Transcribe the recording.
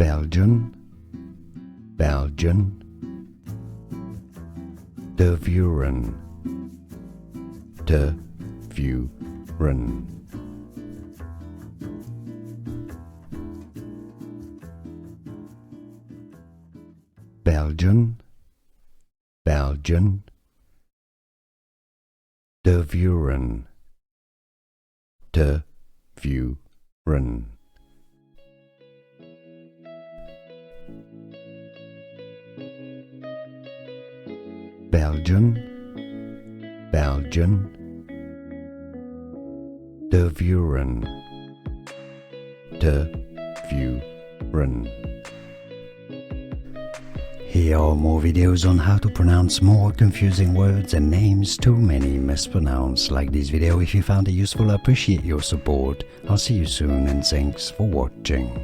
Belgian, Belgian, Tervuren, Tervuren. Belgian, Belgian, Tervuren, Tervuren. Belgian, Belgian, Tervuren, Tervuren. Here are more videos on how to pronounce more confusing words and names too many mispronounced. Like this video if you found it useful. I appreciate your support. I'll see you soon and thanks for watching.